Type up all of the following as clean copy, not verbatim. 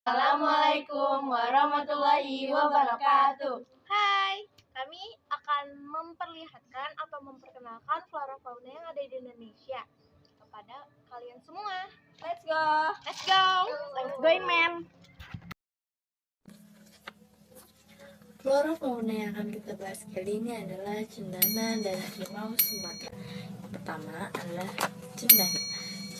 Assalamualaikum warahmatullahi wabarakatuh. Hai, kami akan memperlihatkan atau memperkenalkan flora fauna yang ada di Indonesia kepada kalian semua. Let's go. Let's go! Let's go, man. Flora fauna yang akan kita bahas kali ini adalah cendana dan harimau Sumatera. Yang pertama adalah cendana.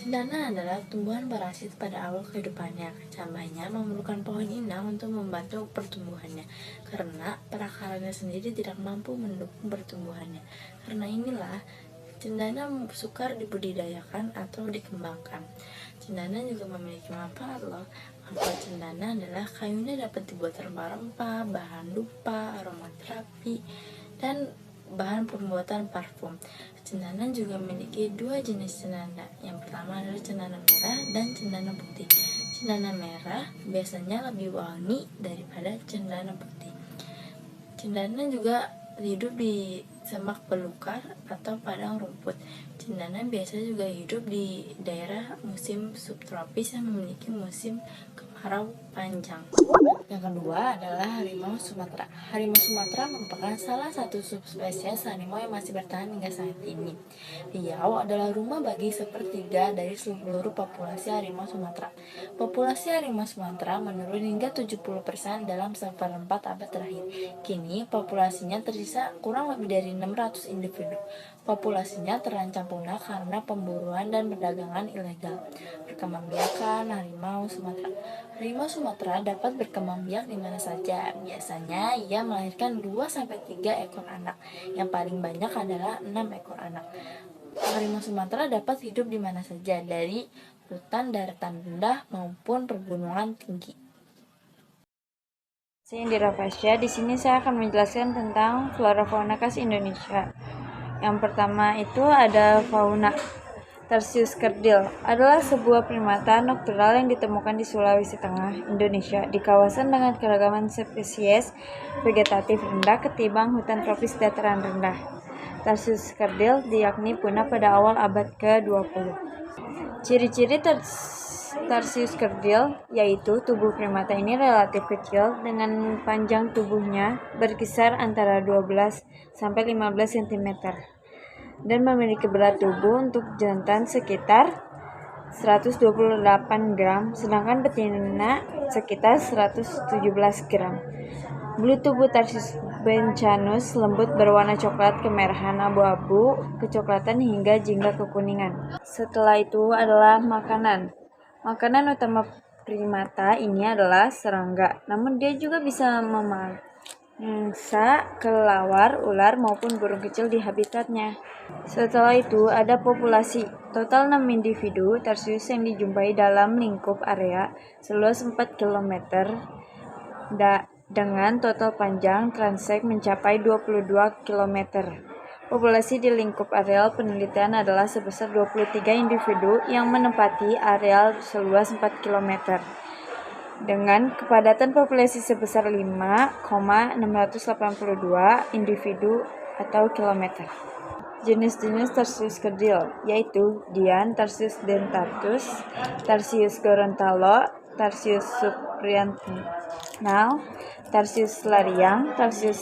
Cendana adalah tumbuhan parasit pada awal kehidupannya. Kecambahnya memerlukan pohon inang untuk membantu pertumbuhannya, karena perakarannya sendiri tidak mampu mendukung pertumbuhannya. Karena inilah cendana sukar dibudidayakan atau dikembangkan. Cendana juga memiliki manfaat loh. Manfaat cendana adalah kayunya dapat dibuat rempah-rempah, bahan dupa, aromaterapi, dan bahan pembuatan parfum. Cendana juga memiliki dua jenis cendana. Yang pertama adalah cendana merah dan cendana putih. Cendana merah biasanya lebih wangi daripada cendana putih. Cendana juga hidup di semak belukar atau padang rumput. Cendana biasa juga hidup di daerah musim subtropis yang memiliki musim kemarau panjang. Yang kedua adalah harimau Sumatera. Harimau Sumatera merupakan salah satu subspesies harimau yang masih bertahan hingga saat ini. Riau adalah rumah bagi sepertiga dari seluruh populasi harimau Sumatera. Populasi harimau Sumatera menurun hingga 70% dalam seperempat abad terakhir. Kini populasinya tersisa kurang lebih dari 600 individu. Populasinya terancam punah karena pemburuan dan perdagangan ilegal. Perkembangbiakan harimau Sumatera. Harimau Sumatera dapat berkembang biak di mana saja. Biasanya ia melahirkan 2-3 ekor anak. Yang paling banyak adalah 6 ekor anak. Harimau Sumatera dapat hidup di mana saja, dari hutan daratan rendah maupun pergunungan tinggi. Saya Indira Fasya. Di sini saya akan menjelaskan tentang flora fauna khas Indonesia. Yang pertama itu ada fauna. Tarsius kerdil adalah sebuah primata noktural yang ditemukan di Sulawesi Tengah, Indonesia, di kawasan dengan keragaman spesies vegetatif rendah ketimbang hutan tropis dataran rendah. Tarsius kerdil diyakini punah pada awal abad ke-20. Ciri-ciri Tarsius kerdil yaitu tubuh primata ini relatif kecil dengan panjang tubuhnya berkisar antara 12 sampai 15 cm dan memiliki berat tubuh untuk jantan sekitar 128 gram sedangkan betina sekitar 117 gram. Bulu tubuh Tarsius bencanus lembut berwarna coklat kemerahan abu-abu, kecoklatan hingga jingga kekuningan. Setelah itu adalah makanan. Makanan utama primata ini adalah serangga, namun dia juga bisa memangsa kelelawar, ular maupun burung kecil di habitatnya. Setelah itu ada populasi. Total 6 individu Tarsius yang dijumpai dalam lingkup area seluas 4 km dengan total panjang transek mencapai 22 km. Populasi di lingkup areal penelitian adalah sebesar 23 individu yang menempati areal seluas 4 km dengan kepadatan populasi sebesar 5,682 individu atau kilometer. Jenis-jenis Tarsius kerdil yaitu Dian, Tarsius dentatus, Tarsius gorontalo, Tarsius supranatal, Tarsius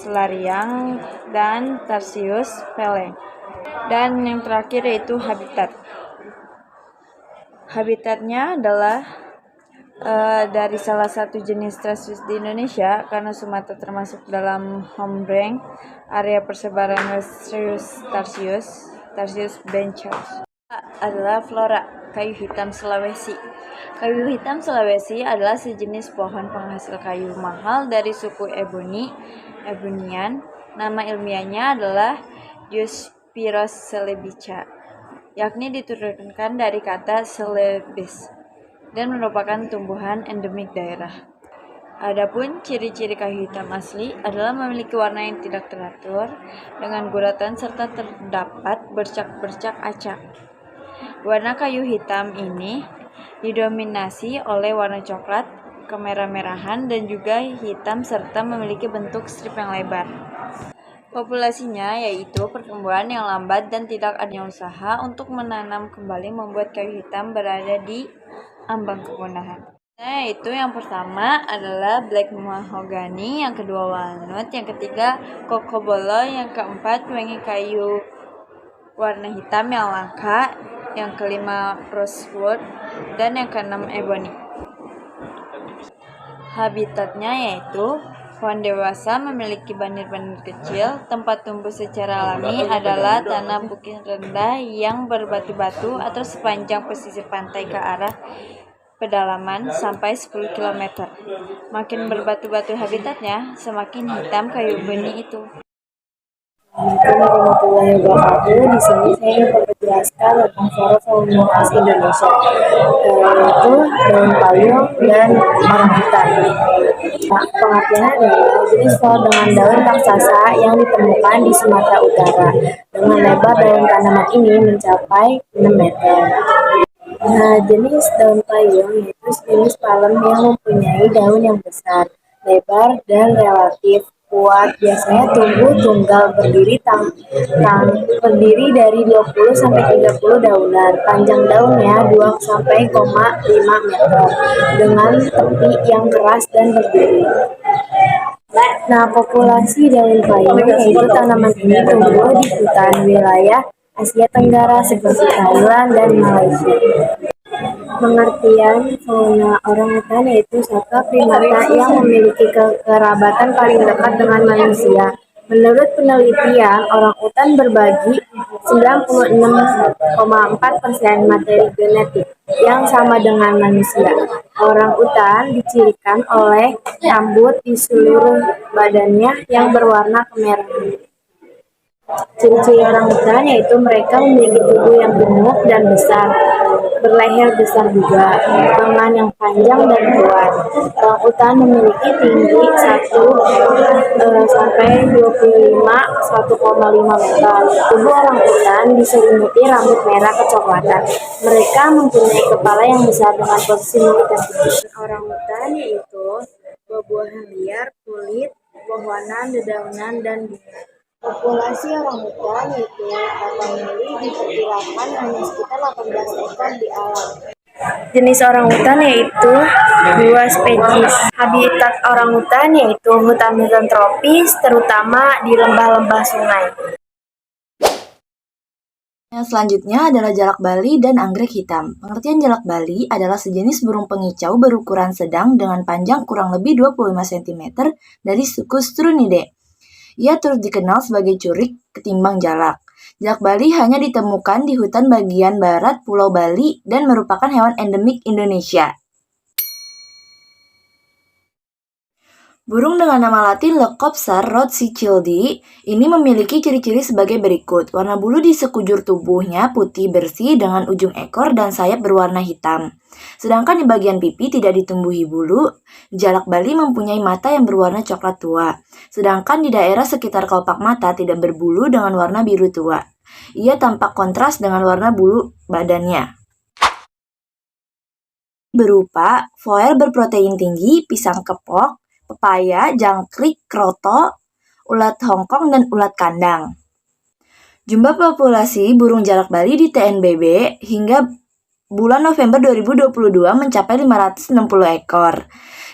lariang, dan Tarsius pele. Dan yang terakhir yaitu habitat. Habitatnya adalah dari salah satu jenis Tarsius di Indonesia karena Sumatera termasuk dalam home range area persebaran Tarsius bencanus. Adalah flora kayu hitam Sulawesi. Kayu hitam Sulawesi adalah sejenis pohon penghasil kayu mahal dari suku Ebonian. Nama ilmiahnya adalah Diospyros celebica, yakni diturunkan dari kata celebes dan merupakan tumbuhan endemik daerah. Adapun ciri-ciri kayu hitam asli adalah memiliki warna yang tidak teratur dengan guratan serta terdapat bercak-bercak acak. Warna kayu hitam ini didominasi oleh warna coklat, kemerah-merahan, dan juga hitam serta memiliki bentuk strip yang lebar. Populasinya yaitu pertumbuhan yang lambat dan tidak adanya usaha untuk menanam kembali membuat kayu hitam berada di ambang kepunahan. Itu yang pertama adalah black mahogany, yang kedua walnut, yang ketiga cocobolo, yang keempat wangi kayu warna hitam yang langka, yang kelima rosewood, dan yang keenam ebony. Habitatnya yaitu pohon dewasa memiliki banir-banir kecil. Tempat tumbuh secara alami adalah tanah bukit rendah yang berbatu-batu atau sepanjang pesisir pantai ke arah pedalaman sampai 10 km. Makin berbatu-batu habitatnya, semakin hitam kayu benih itu. Assalamualaikum warahmatullahi wabarakatuh. Di sini saya ingin menjelaskan tentang flora fauna khas Indonesia, yaitu daun payung dan orangutan. Pengertiannya adalah jenis pohon dengan daun raksasa yang ditemukan di Sumatera Utara. Dengan lebar daun tanaman ini mencapai 6 meter. Jenis daun payung yaitu jenis palem yang mempunyai daun yang besar, lebar, dan relatif kuat. Biasanya tumbuh tunggal berdiri dari 20 sampai 30 daunan. Panjang daunnya 2 sampai 5 meter dengan tepi yang keras dan berdiri. Populasi daun payung yaitu tanaman ini tumbuh di hutan wilayah Asia Tenggara seperti Thailand dan Malaysia. Pengertian fauna orangutan yaitu satwa primata yang memiliki kekerabatan paling dekat dengan manusia. Menurut penelitian, orangutan berbagi 96,4% materi genetik yang sama dengan manusia. Orangutan dicirikan oleh rambut di seluruh badannya yang berwarna kemerahan. Ciri-ciri orangutan yaitu mereka memiliki tubuh yang gemuk dan besar, berleher besar juga, tangan yang panjang dan kuat. Orangutan memiliki tinggi 1 sampai 1,5 meter. Tubuh orangutan diselimuti rambut merah kecoklatan. Mereka mempunyai kepala yang besar dengan posisi mulut yang tinggi. Orangutan yaitu buah-buahan liar, kulit, pepohonan, dedaunan, dan bunga. Populasi orangutan yaitu Tapanuli diperkirakan hanya sekitar 18 ekor di alam. Jenis orangutan yaitu 2 spesies. Habitat orangutan yaitu hutan-hutan tropis, terutama di lembah-lembah sungai. Yang selanjutnya adalah jalak bali dan anggrek hitam. Pengertian jalak bali adalah sejenis burung pengicau berukuran sedang dengan panjang kurang lebih 25 cm dari suku Strunidae. Ia turut dikenal sebagai curik ketimbang jalak. Jalak bali hanya ditemukan di hutan bagian barat Pulau Bali dan merupakan hewan endemik Indonesia. Burung dengan nama latin Leucopsa rothschildi ini memiliki ciri-ciri sebagai berikut. Warna bulu di sekujur tubuhnya putih bersih dengan ujung ekor dan sayap berwarna hitam. Sedangkan di bagian pipi tidak ditumbuhi bulu. Jalak bali mempunyai mata yang berwarna coklat tua. Sedangkan di daerah sekitar kelopak mata tidak berbulu dengan warna biru tua. Ia tampak kontras dengan warna bulu badannya. Berupa foel berprotein tinggi, pisang kepok, pepaya, jangkrik, kroto, ulat Hongkong, dan ulat kandang. Jumlah populasi burung jalak bali di TNBB hingga bulan November 2022 mencapai 560 ekor.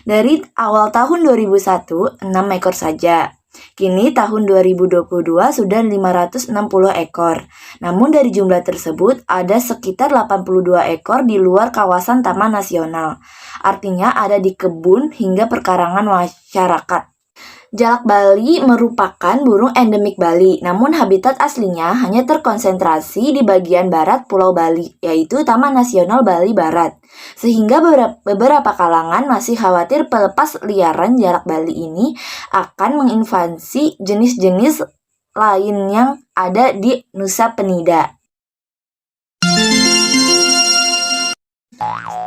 Dari awal tahun 2001, 6 ekor saja. Kini tahun 2022 sudah 560 ekor. Namun dari jumlah tersebut ada sekitar 82 ekor di luar kawasan Taman Nasional. Artinya ada di kebun hingga perkarangan masyarakat. Jalak bali merupakan burung endemik Bali, namun habitat aslinya hanya terkonsentrasi di bagian barat Pulau Bali, yaitu Taman Nasional Bali Barat. Sehingga beberapa kalangan masih khawatir pelepas liaran jalak bali ini akan menginvasi jenis-jenis lain yang ada di Nusa Penida.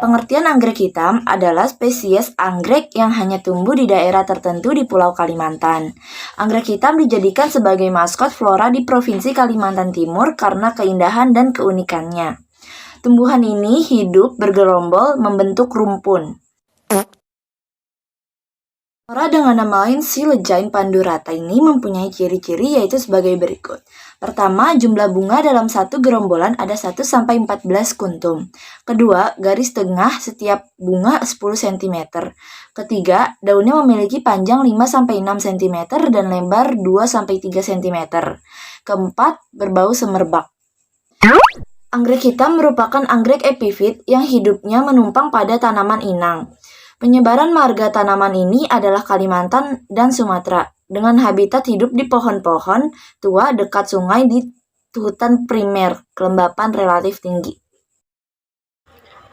Pengertian anggrek hitam adalah spesies anggrek yang hanya tumbuh di daerah tertentu di Pulau Kalimantan. Anggrek hitam dijadikan sebagai maskot flora di Provinsi Kalimantan Timur karena keindahan dan keunikannya. Tumbuhan ini hidup bergerombol membentuk rumpun. Flora dengan nama lain Silejain pandurata ini mempunyai ciri-ciri yaitu sebagai berikut. Pertama, jumlah bunga dalam satu gerombolan ada 1-14 kuntum. Kedua, garis tengah setiap bunga 10 cm. Ketiga, daunnya memiliki panjang 5-6 cm dan lebar 2-3 cm. Keempat, berbau semerbak. Anggrek hitam merupakan anggrek epifit yang hidupnya menumpang pada tanaman inang. Penyebaran marga tanaman ini adalah Kalimantan dan Sumatera, dengan habitat hidup di pohon-pohon tua dekat sungai di hutan primer, kelembapan relatif tinggi.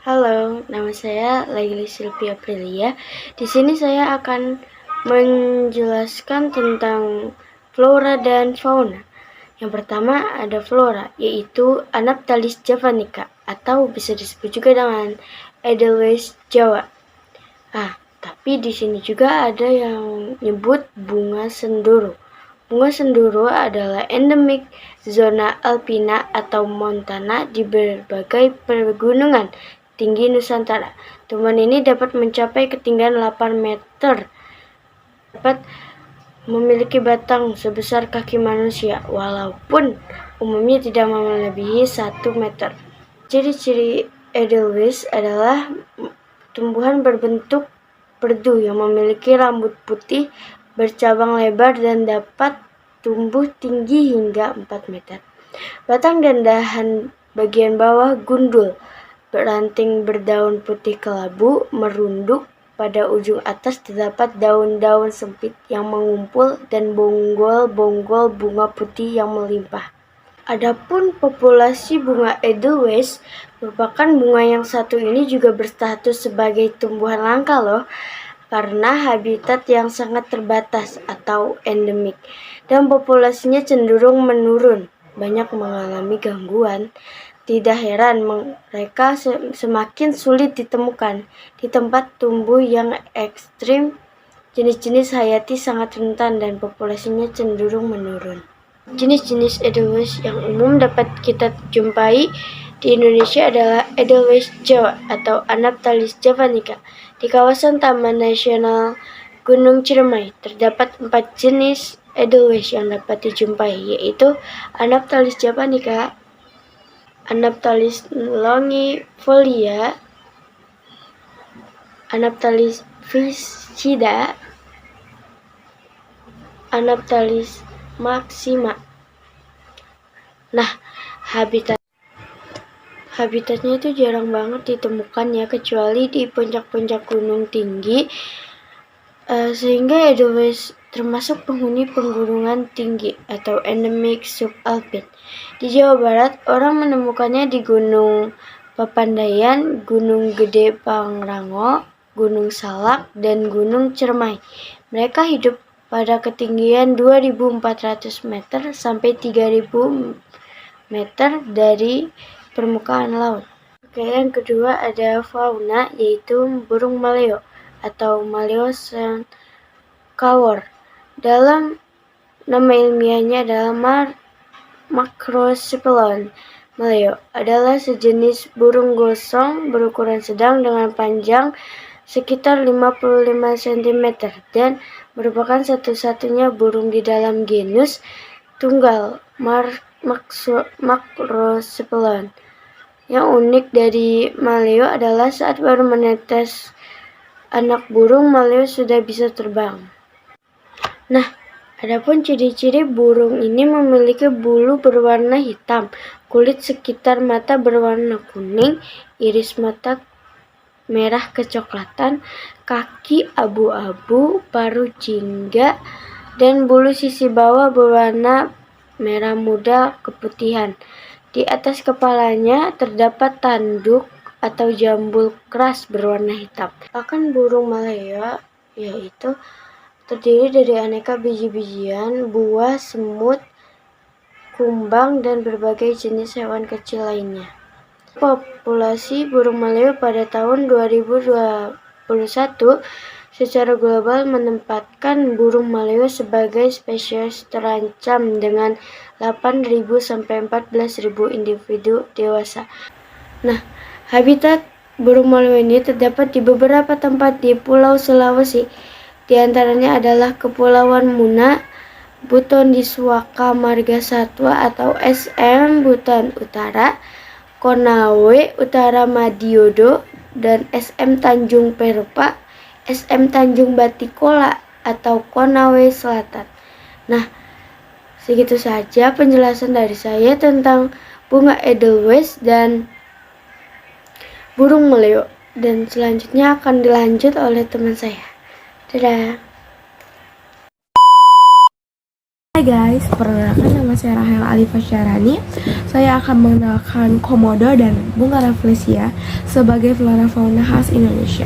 Halo, nama saya Laili Sylvia Aprilia. Di sini saya akan menjelaskan tentang flora dan fauna. Yang pertama ada flora, yaitu Anaptalis javanica, atau bisa disebut juga dengan Edelweiss Jawa. Tapi di sini juga ada yang nyebut bunga senduro. Bunga senduro adalah endemik zona alpina atau montana di berbagai pegunungan tinggi Nusantara. Tumbuhan ini dapat mencapai ketinggian 8 meter. Dapat memiliki batang sebesar kaki manusia, walaupun umumnya tidak melebihi 1 meter. Ciri-ciri Edelweiss adalah tumbuhan berbentuk perdu yang memiliki rambut putih bercabang lebar dan dapat tumbuh tinggi hingga 4 meter. Batang dan dahan bagian bawah gundul, beranting berdaun putih kelabu, merunduk. Pada ujung atas terdapat daun-daun sempit yang mengumpul dan bonggol-bonggol bunga putih yang melimpah. Adapun populasi bunga Edelweiss merupakan bunga yang satu ini juga berstatus sebagai tumbuhan langka loh, karena habitat yang sangat terbatas atau endemik dan populasinya cenderung menurun, banyak mengalami gangguan. Tidak heran mereka semakin sulit ditemukan di tempat tumbuh yang ekstrim. Jenis-jenis hayati sangat rentan dan populasinya cenderung menurun. Jenis-jenis Edelweiss yang umum dapat kita jumpai di Indonesia adalah Edelweiss Jawa atau Anaptalis javanica. Di kawasan Taman Nasional Gunung Ciremai terdapat 4 jenis Edelweiss yang dapat dijumpai, yaitu Anaptalis javanica, Anaptalis longifolia, Anaptalis viscida, Anaptalis maxima. Nah, habitatnya itu jarang banget ditemukan ya, kecuali di puncak-puncak gunung tinggi, sehingga Edelweiss termasuk penghuni pegunungan tinggi atau endemik subalpin. Di Jawa Barat, orang menemukannya di Gunung Papandayan, Gunung Gede Pangrango, Gunung Salak, dan Gunung Ciremai. Mereka hidup pada ketinggian 2.400 meter sampai 3.000 meter dari permukaan laut. Oke, yang kedua ada fauna, yaitu burung maleo atau Maleo cawor. Dalam nama ilmiahnya adalah Macrosipilon. Maleo adalah sejenis burung gosong berukuran sedang dengan panjang sekitar 55 cm dan merupakan satu-satunya burung di dalam genus tunggal Macrosipilon. Yang unik dari maleo adalah saat baru menetes anak burung, maleo sudah bisa terbang. Nah, adapun ciri-ciri burung ini memiliki bulu berwarna hitam, kulit sekitar mata berwarna kuning, iris mata merah kecoklatan, kaki abu-abu, paruh jingga, dan bulu sisi bawah berwarna merah muda keputihan. Di atas kepalanya terdapat tanduk atau jambul keras berwarna hitam. Pakan burung maleo yaitu terdiri dari aneka biji-bijian, buah, semut, kumbang, dan berbagai jenis hewan kecil lainnya. Populasi burung maleo pada tahun 2021 secara global menempatkan burung maleo sebagai spesies terancam dengan 8.000 sampai 14.000 individu dewasa. Nah, habitat burung maleo ini terdapat di beberapa tempat di Pulau Sulawesi, Di antaranya adalah Kepulauan Muna, Buton Diswaka Marga Satwa atau SM Buton Utara, Konawe Utara Madiodo, dan SM Tanjung Perupa, SM Tanjung Batikola atau Konawe Selatan. Nah, segitu saja penjelasan dari saya tentang bunga Edelweiss dan burung meleo, dan selanjutnya akan dilanjut oleh teman saya. Dadah. Hai guys, perkenalkan nama saya Rahel Alifa Syarani. Saya akan mengenalkan komodo dan bunga rafflesia sebagai flora fauna khas Indonesia.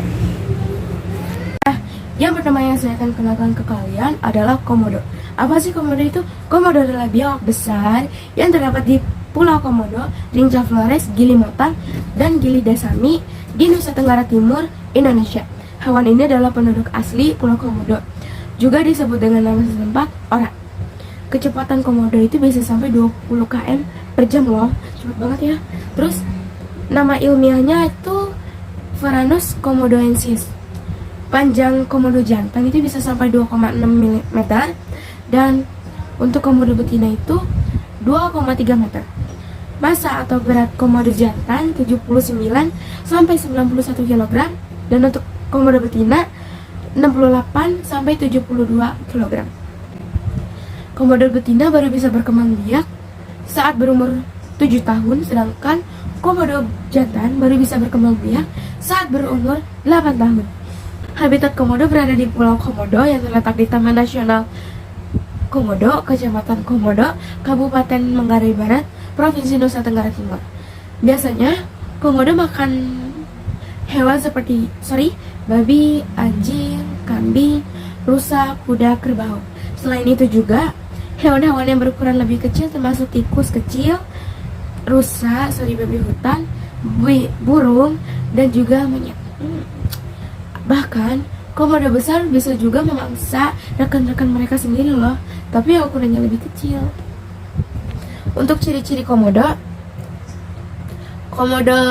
Yang pertama yang saya akan kenalkan ke kalian adalah komodo. Apa sih komodo itu? Komodo adalah biawak besar yang terdapat di Pulau Komodo, Rinca Flores, Gili Motang, dan Gili Dasami di Nusa Tenggara Timur, Indonesia. Hewan ini adalah penduduk asli Pulau Komodo. Juga disebut dengan nama setempat orang. Kecepatan komodo itu bisa sampai 20 km per jam loh, cepet banget ya. Terus nama ilmiahnya itu Varanus komodoensis. Panjang komodo jantan itu bisa sampai 2,6 mm dan untuk komodo betina itu 2,3 meter. Massa atau berat komodo jantan 79 sampai 91 kg dan untuk komodo betina 68 sampai 72 kg. Komodo betina baru bisa berkembang biak saat berumur 7 tahun, sedangkan komodo jantan baru bisa berkembang biak saat berumur 8 tahun. Habitat komodo berada di Pulau Komodo yang terletak di Taman Nasional Komodo, Kecamatan Komodo, Kabupaten Manggarai Barat, Provinsi Nusa Tenggara Timur. Biasanya komodo makan hewan seperti babi, anjing, kambing, rusa, kuda, kerbau. Selain itu juga hewan-hewan yang berukuran lebih kecil termasuk tikus kecil, rusa, babi hutan, burung, dan juga monyet. Bahkan komodo besar bisa juga memangsa rekan-rekan mereka sendiri loh, tapi ukurannya lebih kecil. Untuk ciri-ciri komodo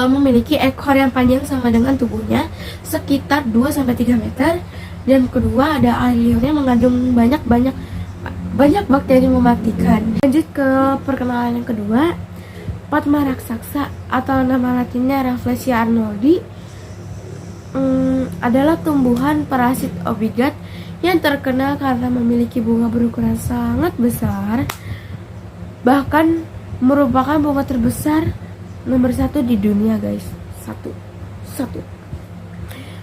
memiliki ekor yang panjang sama dengan tubuhnya, sekitar 2-3 meter, dan kedua ada air liur yang mengandung banyak bakteri mematikan. Lanjut ke perkenalan yang kedua, Padma raksasa atau nama latinnya Rafflesia arnoldi adalah tumbuhan parasit obligat yang terkenal karena memiliki bunga berukuran sangat besar, bahkan merupakan bunga terbesar nomor 1 di dunia guys. Satu.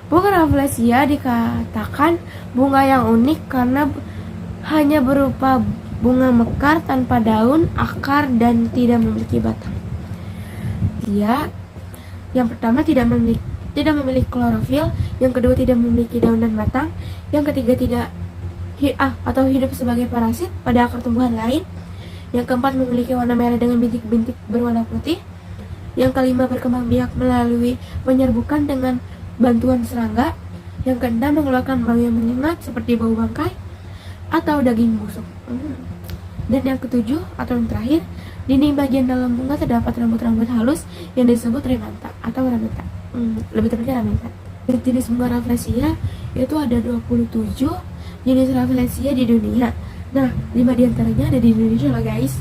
Bunga Rafflesia dikatakan bunga yang unik karena hanya berupa bunga mekar tanpa daun, akar, dan tidak memiliki batang. Yang pertama tidak memiliki klorofil, yang kedua tidak memiliki daun dan batang, yang ketiga tidak hidup sebagai parasit pada akar tumbuhan lain, yang keempat memiliki warna merah dengan bintik-bintik berwarna putih, yang kelima berkembang biak melalui penyerbukan dengan bantuan serangga, yang keenam mengeluarkan bau yang menyengat seperti bau bangkai atau daging busuk, dan yang ketujuh atau yang terakhir, dinding bagian dalam bunga terdapat rambut-rambut halus yang disebut ramenta atau ramenta. Lebih tepatnya ramenta. Jenis bunga Rafflesia itu ada 27 jenis Rafflesia di dunia. Nah, 5 diantaranya ada di Indonesia loh guys.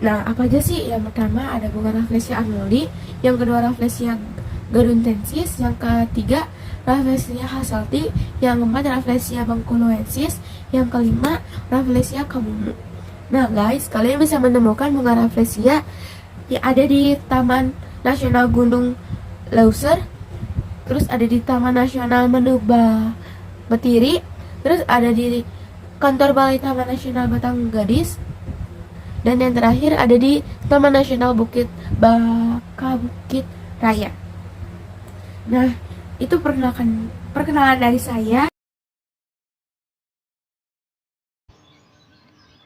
Nah, apa aja sih? Yang pertama ada bunga Rafflesia arnoldi, yang kedua Rafflesia gaduntensis, yang ketiga Rafflesia hasselti, yang keempat Rafflesia bangkuloensis, yang kelima Rafflesia kamumu. Nah guys, kalian bisa menemukan bunga Rafflesia yang ada di Taman Nasional Gunung Leuser, terus ada di Taman Nasional Menuba Betiri, terus ada di kantor Balai Taman Nasional Batang Gadis, dan yang terakhir ada di Taman Nasional Bukit Baka Bukit Raya. Nah, itu perkenalan dari saya.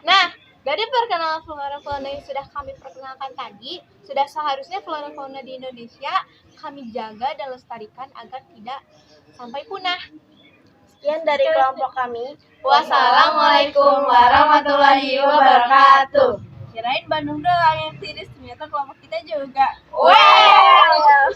Nah, dari perkenalan flora fauna yang sudah kami perkenalkan tadi, sudah seharusnya flora fauna di Indonesia kami jaga dan lestarikan agar tidak sampai punah. Sekian dari kelompok kami. Wassalamualaikum warahmatullahi wabarakatuh. Kirain Bandung doang yang tiris, ternyata kelompok kita juga. Wow.